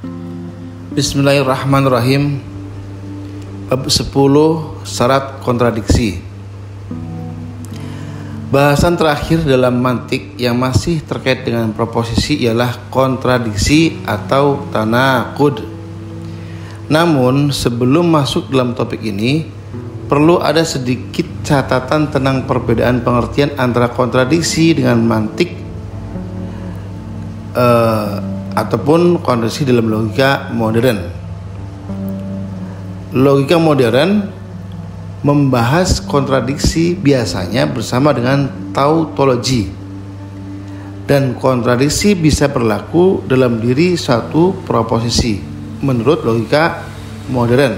Bismillahirrahmanirrahim. Bab 10 syarat kontradiksi. Bahasan terakhir dalam mantik yang masih terkait dengan proposisi ialah kontradiksi atau tanaqud. Namun sebelum masuk dalam topik ini, perlu ada sedikit catatan tentang perbedaan pengertian antara kontradiksi dengan mantik ataupun kontradiksi dalam logika modern. Logika modern membahas kontradiksi biasanya bersama dengan tautologi, dan kontradiksi bisa berlaku dalam diri suatu proposisi menurut logika modern.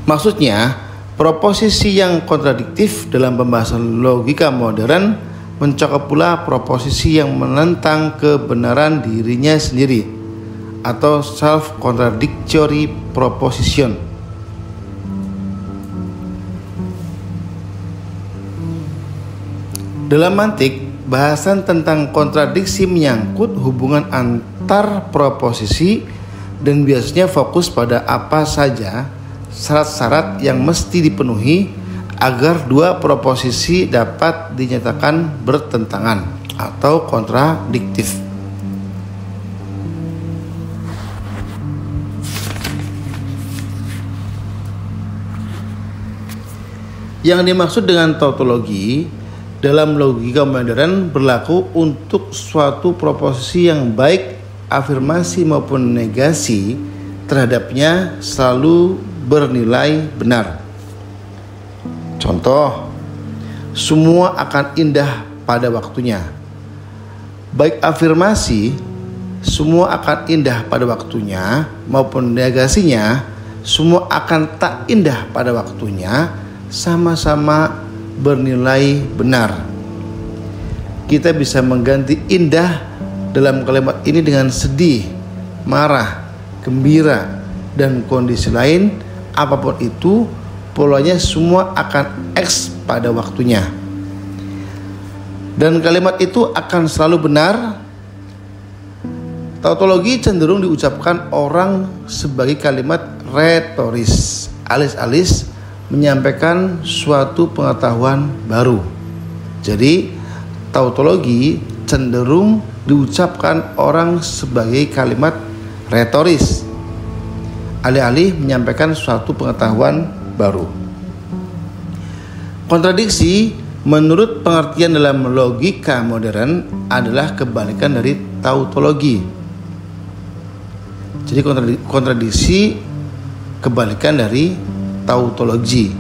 Maksudnya, proposisi yang kontradiktif dalam pembahasan logika modern mencakup pula proposisi yang menentang kebenaran dirinya sendiri atau self-contradictory proposition. Dalam mantik, bahasan tentang kontradiksi menyangkut hubungan antar proposisi dan biasanya fokus pada apa saja syarat-syarat yang mesti dipenuhi agar dua proposisi dapat dinyatakan bertentangan atau kontradiktif. Yang dimaksud dengan tautologi dalam logika modern berlaku untuk suatu proposisi yang baik afirmasi maupun negasi terhadapnya selalu bernilai benar. Contoh, semua akan indah pada waktunya. Baik afirmasi, semua akan indah pada waktunya, maupun negasinya, semua akan tak indah pada waktunya, sama-sama bernilai benar. Kita bisa mengganti indah dalam kalimat ini dengan sedih, marah, gembira, dan kondisi lain apapun itu. Polanya semua akan X pada waktunya, dan kalimat itu akan selalu benar. Tautologi cenderung diucapkan orang sebagai kalimat retoris, alis-alis menyampaikan suatu pengetahuan baru. Jadi tautologi cenderung diucapkan orang sebagai kalimat retoris, alih-alih menyampaikan suatu pengetahuan baru. Kontradiksi menurut pengertian dalam logika modern adalah kebalikan dari tautologi. Jadi kontradiksi kebalikan dari tautologi,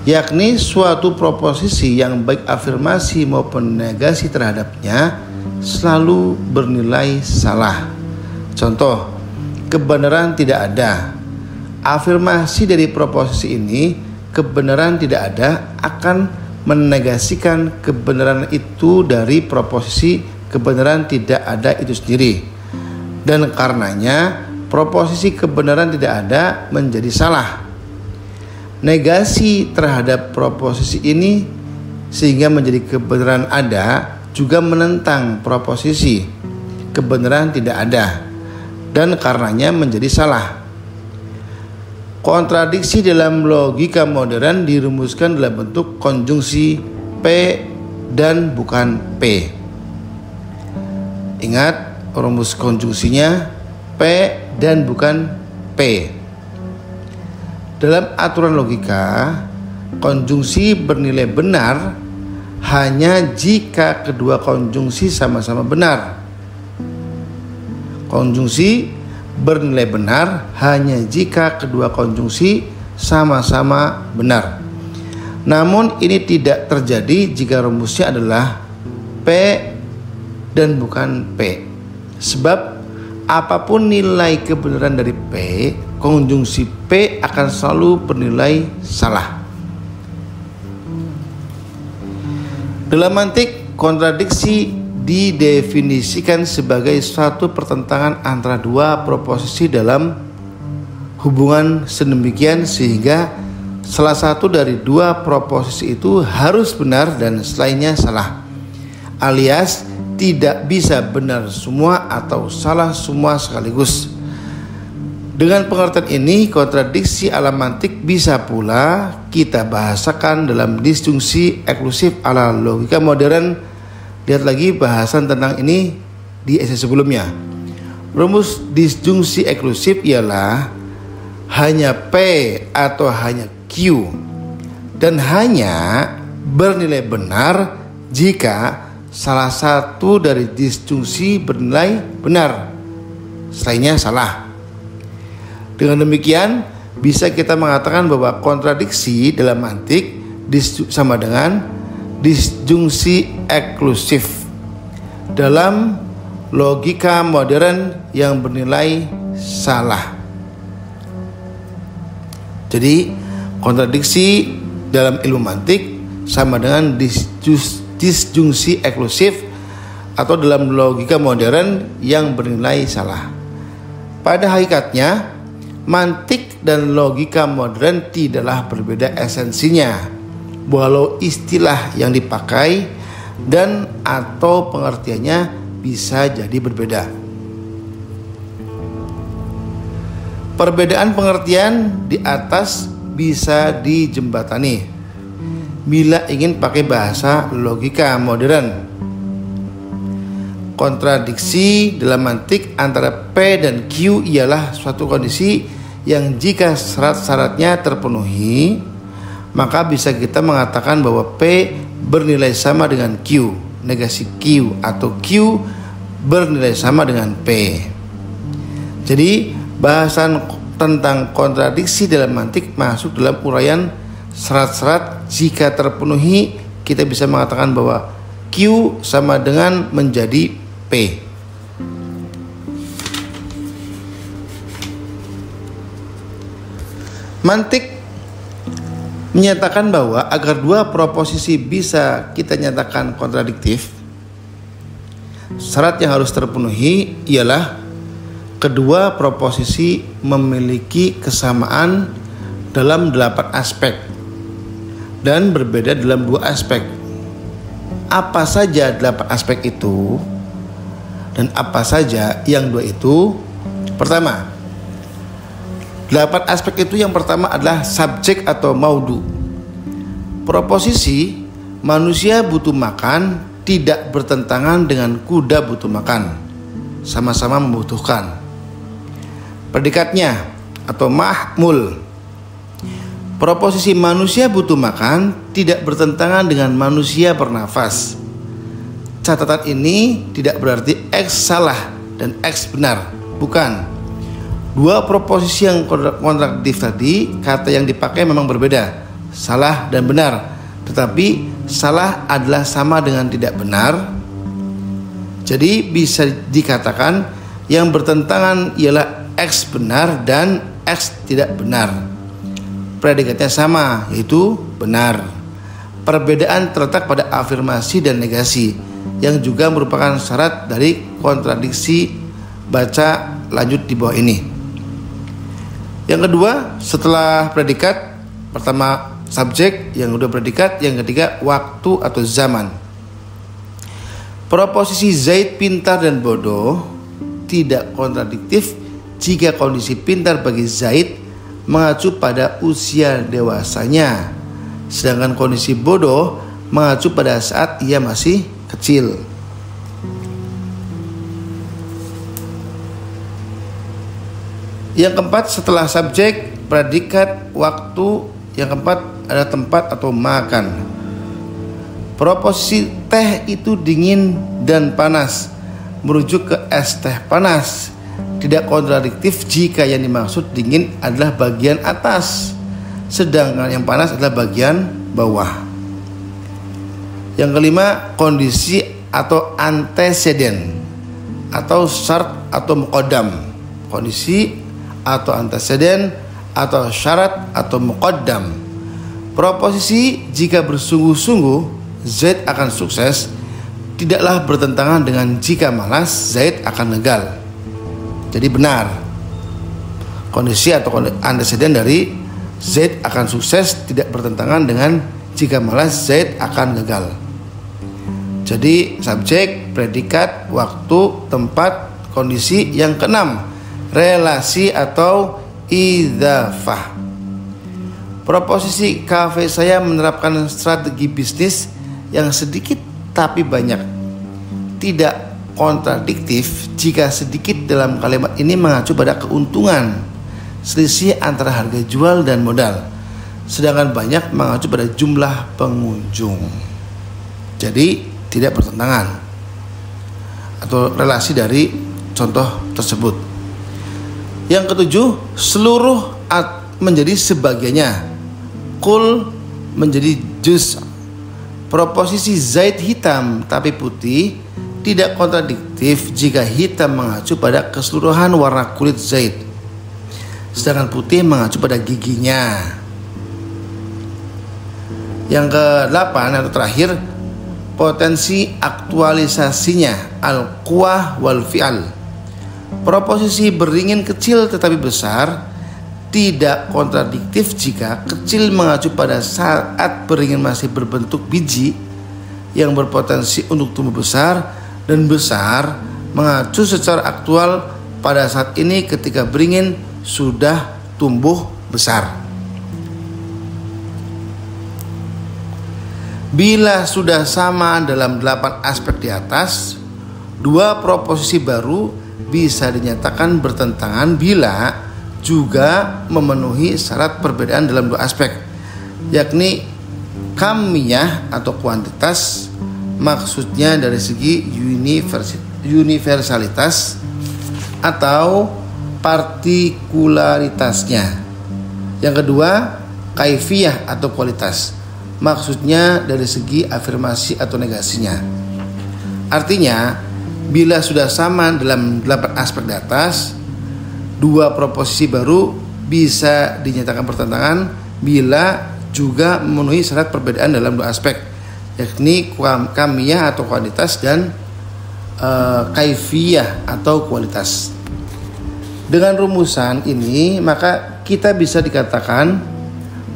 yakni suatu proposisi yang baik afirmasi maupun negasi terhadapnya selalu bernilai salah. Contoh, kebenaran tidak ada. Afirmasi dari proposisi ini, kebenaran tidak ada, akan menegasikan kebenaran itu dari proposisi kebenaran tidak ada itu sendiri. Dan karenanya proposisi kebenaran tidak ada menjadi salah. Negasi terhadap proposisi ini sehingga menjadi kebenaran ada juga menentang proposisi kebenaran tidak ada, dan karenanya menjadi salah. Kontradiksi dalam logika modern dirumuskan dalam bentuk konjungsi P dan bukan P. Ingat rumus konjungsinya, P dan bukan P. Dalam aturan logika, konjungsi bernilai benar hanya jika kedua konjungsi sama-sama benar. Konjungsi bernilai benar hanya jika kedua konjungsi sama-sama benar. Namun ini tidak terjadi jika rumusnya adalah P dan bukan P. Sebab apapun nilai kebenaran dari P, konjungsi P akan selalu bernilai salah. Dalam mantik, kontradiksi didefinisikan sebagai suatu pertentangan antara dua proposisi dalam hubungan sedemikian sehingga salah satu dari dua proposisi itu harus benar dan selainnya salah. alias tidak bisa benar semua atau salah semua sekaligus. Dengan pengertian ini, kontradiksi ala mantik bisa pula kita bahasakan dalam disjungsi eksklusif ala logika modern. Lihat lagi bahasan tentang ini di essay sebelumnya. Rumus disjungsi eksklusif ialah hanya P atau hanya Q dan hanya bernilai benar jika salah satu dari disjungsi bernilai benar, selainnya salah. Dengan demikian, bisa kita mengatakan bahwa kontradiksi dalam mantik sama dengan disjungsi eksklusif dalam logika modern yang bernilai salah. Jadi, kontradiksi dalam ilmu mantik sama dengan disjungsi eksklusif atau dalam logika modern yang bernilai salah. Pada hakikatnya, mantik dan logika modern tidaklah berbeda esensinya, walau istilah yang dipakai dan atau pengertiannya bisa jadi berbeda. Perbedaan pengertian di atas bisa dijembatani bila ingin pakai bahasa logika modern. Kontradiksi dalam mantik antara P dan Q ialah suatu kondisi yang jika syarat-syaratnya terpenuhi, maka bisa kita mengatakan bahwa P bernilai sama dengan Q, negasi Q, atau Q bernilai sama dengan P. Jadi bahasan tentang kontradiksi dalam mantik masuk dalam uraian syarat-syarat. Jika terpenuhi, kita bisa mengatakan bahwa Q sama dengan menjadi P. Mantik menyatakan bahwa agar dua proposisi bisa kita nyatakan kontradiktif, syarat yang harus terpenuhi ialah kedua proposisi memiliki kesamaan dalam 8 aspek dan berbeda dalam 2 aspek. Apa saja 8 aspek itu dan apa saja yang 2 itu? Pertama, 8 aspek itu yang pertama adalah subjek atau maudu. Proposisi manusia butuh makan tidak bertentangan dengan kuda butuh makan, sama-sama membutuhkan. Predikatnya atau mahmul. Proposisi manusia butuh makan tidak bertentangan dengan manusia bernafas. Catatan ini tidak berarti X salah dan X benar, bukan. Dua proposisi yang kontradiktif tadi, kata yang dipakai memang berbeda, salah dan benar. Tetapi salah adalah sama dengan tidak benar. Jadi bisa dikatakan yang bertentangan ialah X benar dan X tidak benar. Predikatnya sama, yaitu benar. Perbedaan terletak pada afirmasi dan negasi, yang juga merupakan syarat dari kontradiksi. Baca lanjut di bawah ini. Yang kedua, setelah predikat, pertama subjek, yang kedua predikat, yang ketiga waktu atau zaman. Proposisi Zaid pintar dan bodoh tidak kontradiktif jika kondisi pintar bagi Zaid mengacu pada usia dewasanya, sedangkan kondisi bodoh mengacu pada saat ia masih kecil. Yang keempat, setelah subjek, predikat, waktu, yang keempat ada tempat atau makan. Proposisi teh itu dingin dan panas merujuk ke es teh panas. Tidak kontradiktif jika yang dimaksud dingin adalah bagian atas, sedangkan yang panas adalah bagian bawah. Yang kelima, kondisi atau anteseden atau syarat atau muqaddam. Kondisi atau anteseden atau syarat atau muqaddam. Proposisi jika bersungguh-sungguh Zaid akan sukses tidaklah bertentangan dengan jika malas Zaid akan gagal. Jadi benar. Kondisi atau anteseden dari Zaid akan sukses tidak bertentangan dengan jika malas Zaid akan gagal. Jadi subjek, predikat, waktu, tempat, kondisi. Yang keenam, relasi atau idzafah. Proposisi kafe saya menerapkan strategi bisnis yang sedikit tapi banyak. Tidak kontradiktif jika sedikit dalam kalimat ini mengacu pada keuntungan, selisih antara harga jual dan modal, sedangkan banyak mengacu pada jumlah pengunjung. Jadi tidak bertentangan atau relasi dari contoh tersebut. Yang ketujuh, seluruh menjadi sebagiannya. Kul menjadi juz. Proposisi Zaid hitam tapi putih tidak kontradiktif jika hitam mengacu pada keseluruhan warna kulit Zaid, sedangkan putih mengacu pada giginya. Yang ke-8 atau terakhir, potensi aktualisasinya al-quwah wal fi'al. Proposisi beringin kecil tetapi besar tidak kontradiktif jika kecil mengacu pada saat beringin masih berbentuk biji yang berpotensi untuk tumbuh besar, dan besar mengacu secara aktual pada saat ini ketika beringin sudah tumbuh besar. Bila sudah sama dalam 8 aspek di atas, 2 proposisi baru bisa dinyatakan bertentangan bila juga memenuhi syarat perbedaan dalam 2 aspek, yakni kamiyah atau kuantitas, maksudnya dari segi universalitas atau partikularitasnya. Yang kedua, kaifiyah atau kualitas, maksudnya dari segi afirmasi atau negasinya. Artinya, bila sudah sama dalam 8 aspek di atas, 2 proposisi baru bisa dinyatakan bertentangan bila juga memenuhi syarat perbedaan dalam 2 aspek, yakni kamiyah atau kuantitas dan kaifiyah atau kualitas. Dengan rumusan ini maka kita bisa dikatakan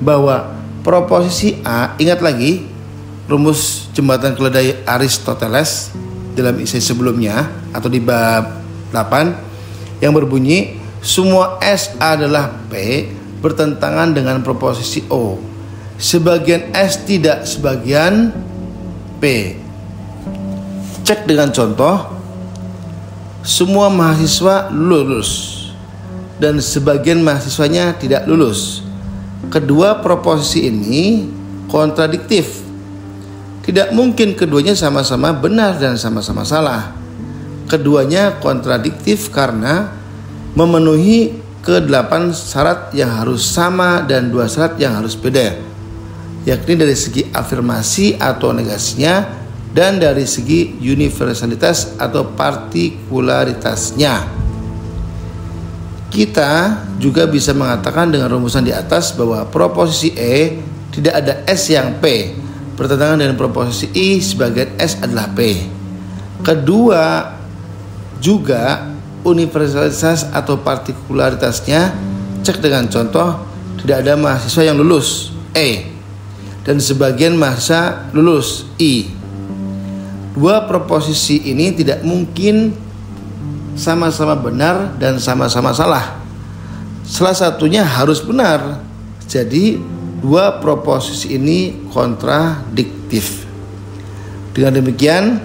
bahwa proposisi A, ingat lagi rumus jembatan keledai Aristoteles dalam isi sebelumnya atau di bab 8 yang berbunyi semua S adalah P bertentangan dengan proposisi O. Sebagian S tidak sebagian P. Cek dengan contoh. Semua mahasiswa lulus dan sebagian mahasiswanya tidak lulus. Kedua proposisi ini kontradiktif. Tidak mungkin keduanya sama-sama benar dan sama-sama salah. Keduanya kontradiktif karena memenuhi ke-8 syarat yang harus sama dan 2 syarat yang harus beda, yakni dari segi afirmasi atau negasinya dan dari segi universalitas atau partikularitasnya. Kita juga bisa mengatakan dengan rumusan di atas bahwa proposisi E tidak ada S yang P bertentangan dengan proposisi I sebagian S adalah P. Kedua juga universalitas atau partikularitasnya, cek dengan contoh, tidak ada mahasiswa yang lulus E dan sebagian mahasiswa lulus I. 2 proposisi ini tidak mungkin sama-sama benar dan sama-sama salah. Salah satunya harus benar. Jadi 2 proposisi ini kontradiktif. Dengan demikian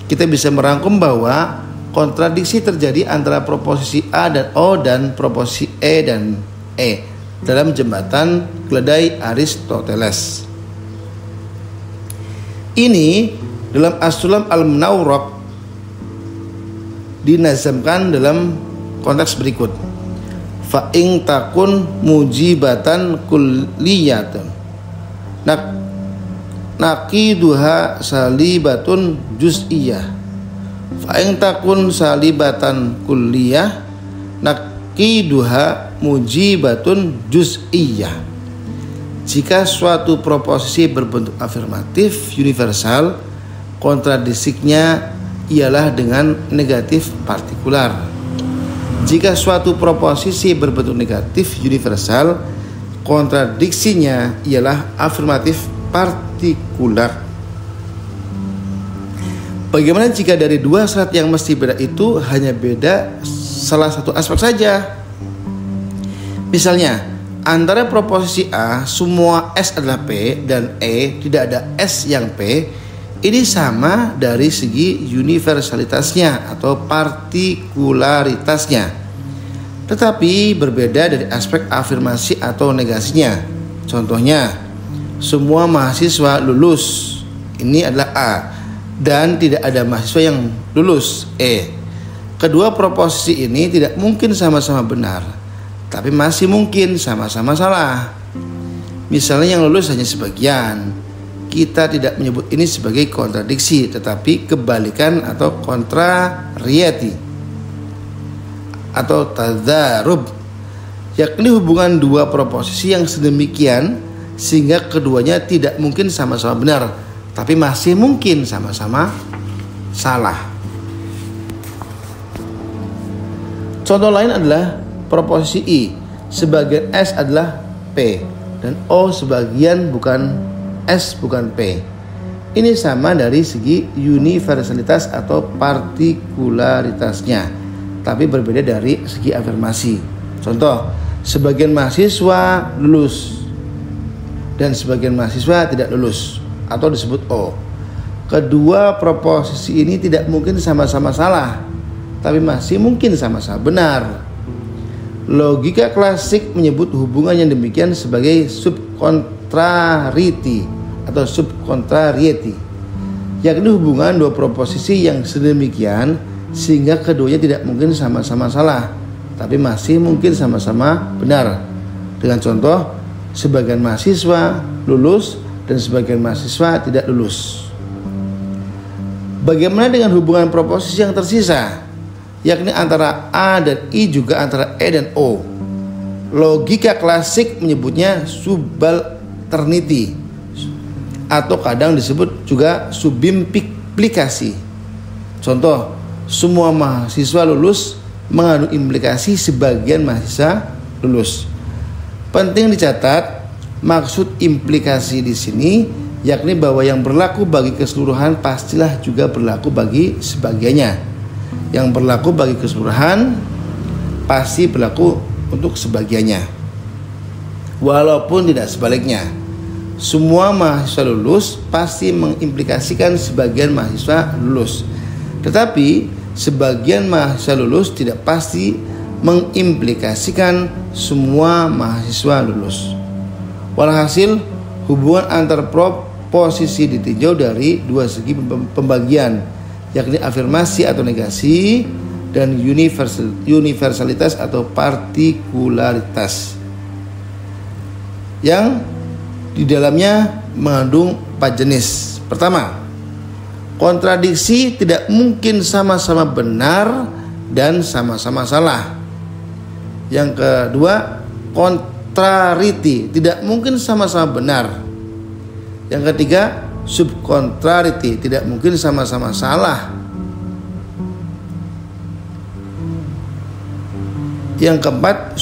kita bisa merangkum bahwa kontradiksi terjadi antara proposisi A dan O dan proposisi E dan E dalam jembatan keledai Aristoteles. Ini dalam As-Sulam Al-Munawwarah dinazamkan dalam konteks berikut. Fa in takun mujibatan kulliyatan naqiduha salibatun juz'iyah. Fa in takun salibatan kulliyah naqiduha mujibatun juz'iyah. Jika suatu proposisi berbentuk afirmatif universal, kontradisinya ialah dengan negatif partikular. Jika suatu proposisi berbentuk negatif universal, kontradiksinya ialah afirmatif partikular. Bagaimana jika dari dua syarat yang mesti beda itu hanya beda salah satu aspek saja? Misalnya, antara proposisi A semua S adalah P dan E tidak ada S yang P, ini sama dari segi universalitasnya atau partikularitasnya, tetapi berbeda dari aspek afirmasi atau negasinya. Contohnya, semua mahasiswa lulus, ini adalah A, dan tidak ada mahasiswa yang lulus, E. Kedua proposisi ini tidak mungkin sama-sama benar, tapi masih mungkin sama-sama salah. Misalnya yang lulus hanya sebagian, kita tidak menyebut ini sebagai kontradiksi, tetapi kebalikan atau kontrarieti atau tadzarub, yakni hubungan dua proposisi yang sedemikian sehingga keduanya tidak mungkin sama-sama benar, tapi masih mungkin sama-sama salah. Contoh lain adalah proposisi I, sebagian S adalah P dan O sebagian bukan S bukan P. Ini sama dari segi universalitas atau partikularitasnya, tapi berbeda dari segi afirmasi. Contoh, sebagian mahasiswa lulus dan sebagian mahasiswa tidak lulus atau disebut O. Kedua proposisi ini tidak mungkin sama-sama salah, tapi masih mungkin sama-sama benar. Logika klasik menyebut hubungan yang demikian sebagai subkontrarieti atau subkontrarieti, yakni hubungan dua proposisi yang sedemikian sehingga keduanya tidak mungkin sama-sama salah, tapi masih mungkin sama-sama benar. Dengan contoh, sebagian mahasiswa lulus dan sebagian mahasiswa tidak lulus. Bagaimana dengan hubungan proposisi yang tersisa, yakni antara A dan I juga antara E dan O? Logika klasik menyebutnya subalternity atau kadang disebut juga subimplikasi. Contoh, semua mahasiswa lulus mengandung implikasi sebagian mahasiswa lulus. Penting dicatat, maksud implikasi di sini yakni bahwa yang berlaku bagi keseluruhan pastilah juga berlaku bagi sebagiannya. Yang berlaku bagi keseluruhan pasti berlaku untuk sebagiannya, walaupun tidak sebaliknya. Semua mahasiswa lulus pasti mengimplikasikan sebagian mahasiswa lulus, tetapi sebagian mahasiswa lulus tidak pasti mengimplikasikan semua mahasiswa lulus. Walhasil, hubungan antar proposisi ditinjau dari dua segi pembagian, yakni afirmasi atau negasi dan universalitas atau partikularitas, yang di dalamnya mengandung 4 jenis. Pertama, kontradiksi tidak mungkin sama-sama benar dan sama-sama salah. Yang kedua, kontrarieti tidak mungkin sama-sama benar. Yang ketiga, subkontrarieti tidak mungkin sama-sama salah. Yang keempat,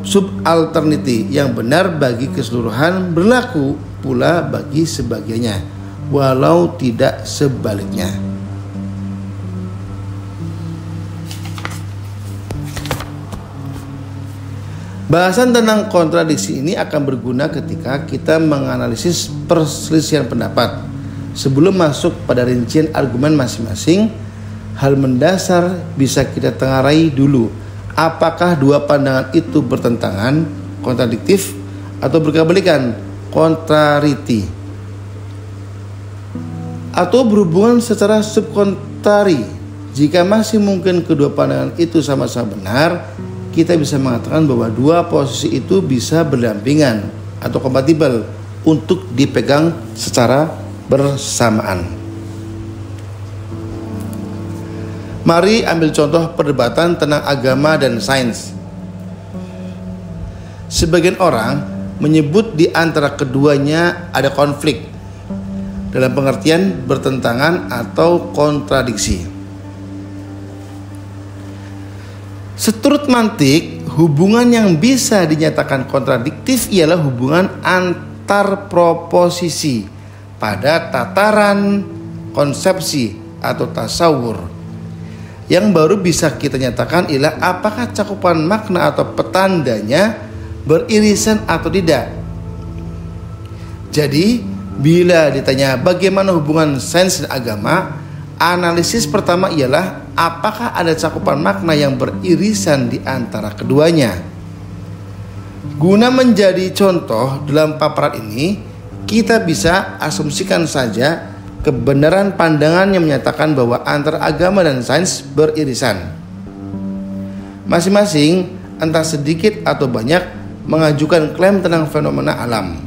subalternity yang benar bagi keseluruhan berlaku pula bagi sebagiannya, walau tidak sebaliknya. Bahasan tentang kontradiksi ini akan berguna ketika kita menganalisis perselisihan pendapat. Sebelum masuk pada rincian argumen masing-masing, hal mendasar bisa kita tengarai dulu. Apakah dua pandangan itu bertentangan, kontradiktif, atau berkebalikan, kontrarieti, atau berhubungan secara subkontari? Jika masih mungkin kedua pandangan itu sama-sama benar, kita bisa mengatakan bahwa dua posisi itu bisa berdampingan atau kompatibel untuk dipegang secara bersamaan. Mari ambil contoh perdebatan tentang agama dan sains. Sebagian orang menyebut di antara keduanya ada konflik, dalam pengertian bertentangan atau kontradiksi. Seturut mantik, hubungan yang bisa dinyatakan kontradiktif ialah hubungan antar proposisi pada tataran konsepsi atau tasawur. Yang baru bisa kita nyatakan ialah apakah cakupan makna atau petandanya beririsan atau tidak. Jadi, bila ditanya bagaimana hubungan sains dan agama, analisis pertama ialah apakah ada cakupan makna yang beririsan di antara keduanya. Guna menjadi contoh dalam paparan ini, kita bisa asumsikan saja kebenaran pandangan yang menyatakan bahwa antara agama dan sains beririsan. Masing-masing entah sedikit atau banyak mengajukan klaim tentang fenomena alam.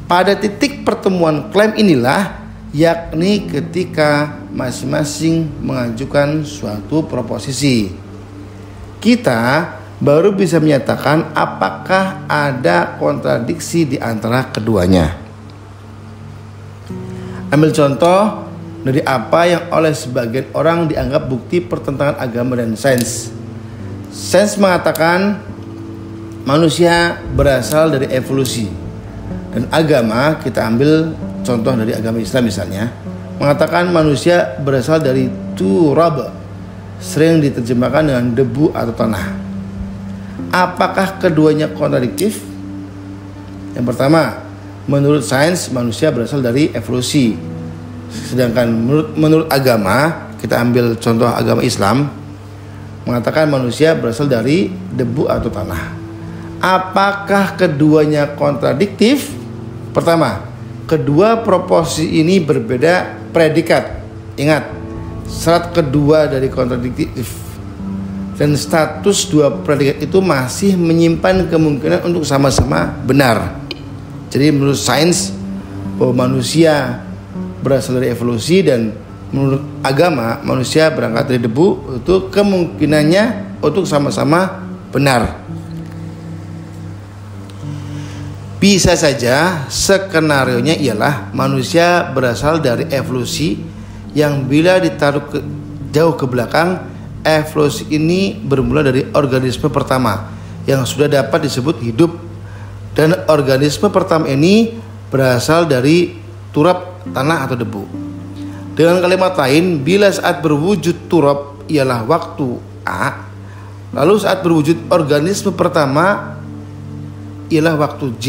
Pada titik pertemuan klaim inilah, yakni ketika masing-masing mengajukan suatu proposisi, kita baru bisa menyatakan apakah ada kontradiksi di antara keduanya. Ambil contoh dari apa yang oleh sebagian orang dianggap bukti pertentangan agama dan sains. Sains mengatakan manusia berasal dari evolusi, dan agama, kita ambil contoh dari agama Islam misalnya, mengatakan manusia berasal dari turab, sering diterjemahkan dengan debu atau tanah. Apakah keduanya kontradiktif? Yang pertama, menurut sains manusia berasal dari evolusi, sedangkan menurut agama, kita ambil contoh agama Islam, mengatakan manusia berasal dari debu atau tanah. Apakah keduanya kontradiktif? Pertama, kedua proposisi ini berbeda predikat. Ingat, syarat kedua dari kontradiktif dan status dua predikat itu masih menyimpan kemungkinan untuk sama-sama benar. Jadi menurut sains bahwa manusia berasal dari evolusi, dan menurut agama manusia berangkat dari debu, itu kemungkinannya untuk sama-sama benar. Bisa saja skenarionya ialah manusia berasal dari evolusi yang bila ditaruh jauh ke belakang, evolusi ini bermula dari organisme pertama yang sudah dapat disebut hidup. Dan organisme pertama ini berasal dari turab, tanah atau debu. Dengan kalimat lain, bila saat berwujud turab ialah waktu A, lalu saat berwujud organisme pertama ialah waktu J,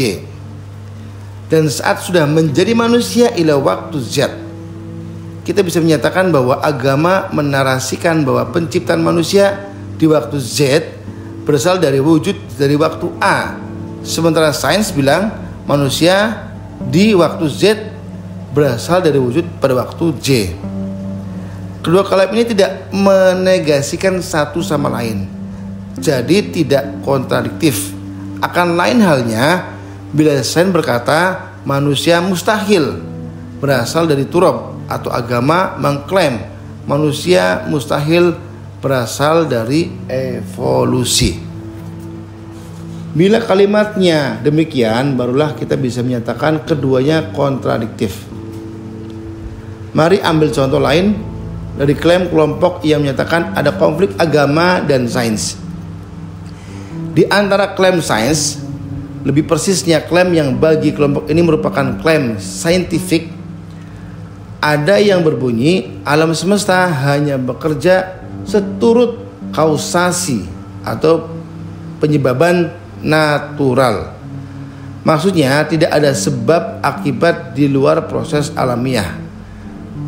dan saat sudah menjadi manusia ialah waktu Z. Kita bisa menyatakan bahwa agama menarasikan bahwa penciptaan manusia di waktu Z berasal dari wujud dari waktu A, sementara sains bilang manusia di waktu Z berasal dari wujud pada waktu J. Kedua klaim ini tidak menegasikan satu sama lain, jadi tidak kontradiktif. Akan lain halnya bila sains berkata manusia mustahil berasal dari turab, atau agama mengklaim manusia mustahil berasal dari evolusi. Bila kalimatnya demikian, barulah kita bisa menyatakan keduanya kontradiktif. Mari ambil contoh lain dari klaim kelompok yang menyatakan ada konflik agama dan sains. Di antara klaim sains, lebih persisnya klaim yang bagi kelompok ini merupakan klaim saintifik, ada yang berbunyi alam semesta hanya bekerja seturut kausasi atau penyebaban natural. Maksudnya tidak ada sebab akibat di luar proses alamiah.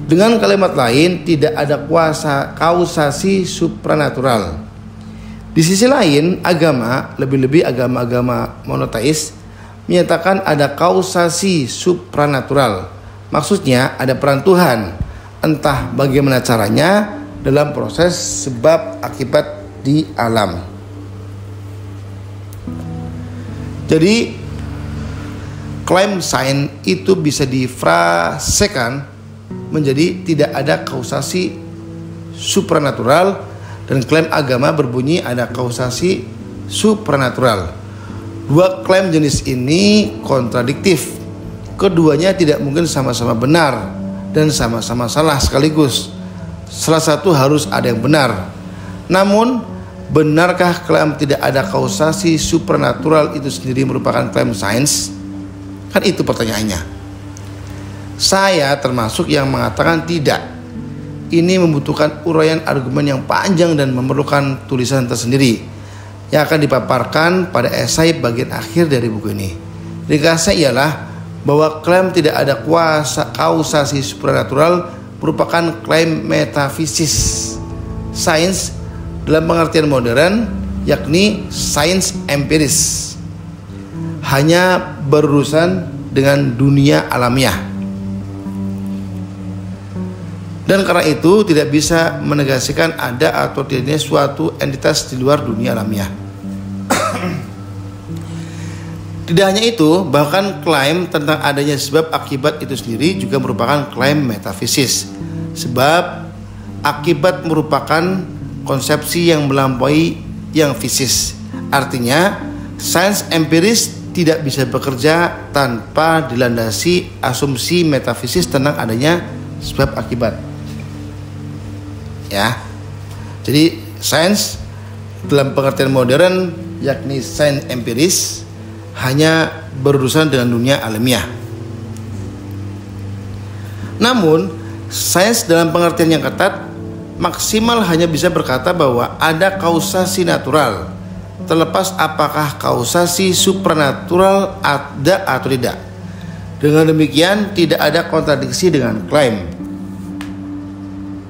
Dengan kalimat lain, tidak ada kuasa kausasi supranatural. Di sisi lain, agama, lebih-lebih agama-agama monoteis, menyatakan ada kausasi supranatural. Maksudnya ada peran Tuhan, entah bagaimana caranya dalam proses sebab akibat di alam. Jadi klaim sains itu bisa difrasekan menjadi tidak ada kausasi supranatural, dan klaim agama berbunyi ada kausasi supranatural. Dua klaim jenis ini kontradiktif. Keduanya tidak mungkin sama-sama benar dan sama-sama salah sekaligus. Salah satu harus ada yang benar. Namun, benarkah klaim tidak ada kausasi supranatural itu sendiri merupakan klaim sains? Kan itu pertanyaannya. Saya termasuk yang mengatakan tidak. Ini membutuhkan uraian argumen yang panjang dan memerlukan tulisan tersendiri yang akan dipaparkan pada esai bagian akhir dari buku ini. Ringkasnya ialah bahwa klaim tidak ada kausasi supranatural merupakan klaim metafisis sains dalam pengertian modern, yakni sains empiris, hanya berurusan dengan dunia alamiah, dan karena itu tidak bisa menegasikan ada atau tidaknya suatu entitas di luar dunia alamiah. Tidak hanya itu, bahkan klaim tentang adanya sebab akibat itu sendiri juga merupakan klaim metafisis. Sebab akibat merupakan konsepsi yang melampaui yang fisis. Artinya, sains empiris tidak bisa bekerja tanpa dilandasi asumsi metafisis tentang adanya sebab akibat. Ya. Jadi sains dalam pengertian modern, yakni sains empiris, hanya berurusan dengan dunia alamiah. Namun, sains dalam pengertian yang ketat maksimal hanya bisa berkata bahwa ada kausasi natural, terlepas apakah kausasi supranatural ada atau tidak. Dengan demikian, tidak ada kontradiksi dengan klaim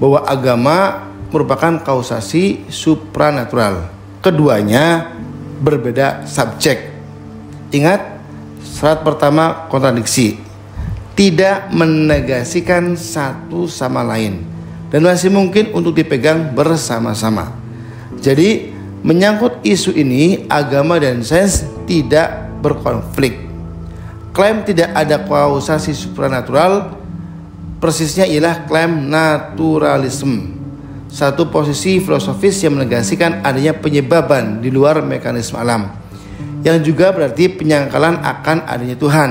bahwa agama merupakan kausasi supranatural. Keduanya berbeda subjek. Ingat, syarat pertama kontradiksi, tidak menegasikan satu sama lain, dan masih mungkin untuk dipegang bersama-sama. Jadi, menyangkut isu ini, agama dan sains tidak berkonflik. Klaim tidak ada kausasi supranatural persisnya ialah klaim naturalisme, satu posisi filosofis yang menegasikan adanya penyebaban di luar mekanisme alam, yang juga berarti penyangkalan akan adanya Tuhan.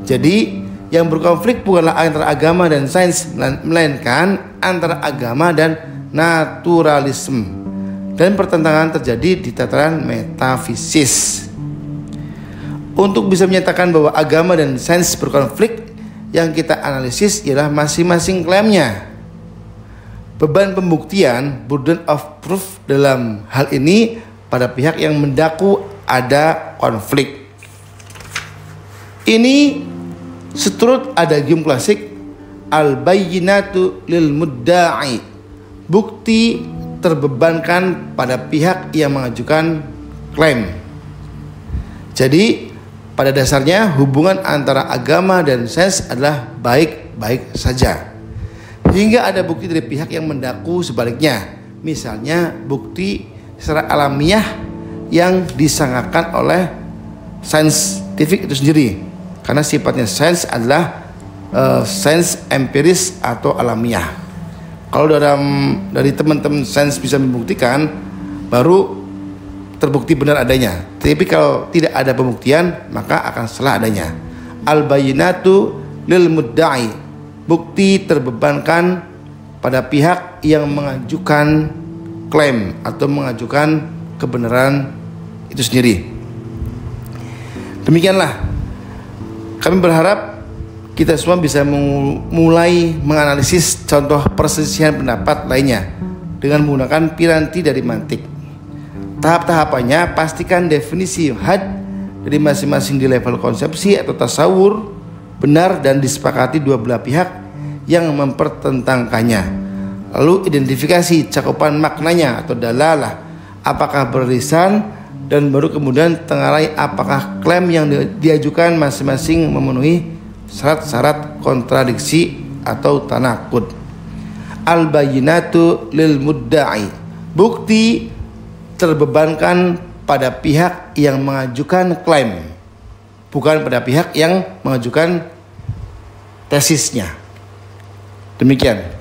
Jadi yang berkonflik bukanlah antara agama dan sains, melainkan antara agama dan naturalisme, dan pertentangan terjadi di tataran metafisis. Untuk bisa menyatakan bahwa agama dan sains berkonflik, yang kita analisis ialah masing-masing klaimnya. Beban pembuktian, burden of proof dalam hal ini pada pihak yang mendaku ada konflik. Ini seturut adagium klasik al-bayyinatu lil mudda'i, bukti terbebankan pada pihak yang mengajukan klaim. Jadi pada dasarnya hubungan antara agama dan sains adalah baik-baik saja, hingga ada bukti dari pihak yang mendaku sebaliknya. Misalnya bukti secara alamiah yang disangkakan oleh saintifik itu sendiri, karena sifatnya sains adalah sains empiris atau alamiah. Kalau dari teman-teman sains bisa membuktikan, baru terbukti benar adanya. Tapi kalau tidak ada pembuktian, maka akan salah adanya. Al-bayyinatu lil mudda'i, bukti terbebankan pada pihak yang mengajukan klaim atau mengajukan kebenaran itu sendiri. Demikianlah, kami berharap kita semua bisa mulai menganalisis contoh perselisihan pendapat lainnya dengan menggunakan piranti dari mantik. Tahap-tahapannya, pastikan definisi had dari masing-masing di level konsepsi atau tasawur benar dan disepakati dua belah pihak yang mempertentangkannya. Lalu identifikasi cakupan maknanya atau dalalah, apakah beririsan, dan baru kemudian tengarai apakah klaim yang diajukan masing-masing memenuhi syarat-syarat kontradiksi atau tanakud. Al-bayyinatu lil mudda'i, bukti terbebankan pada pihak yang mengajukan klaim, bukan pada pihak yang mengajukan tesisnya. Demikian.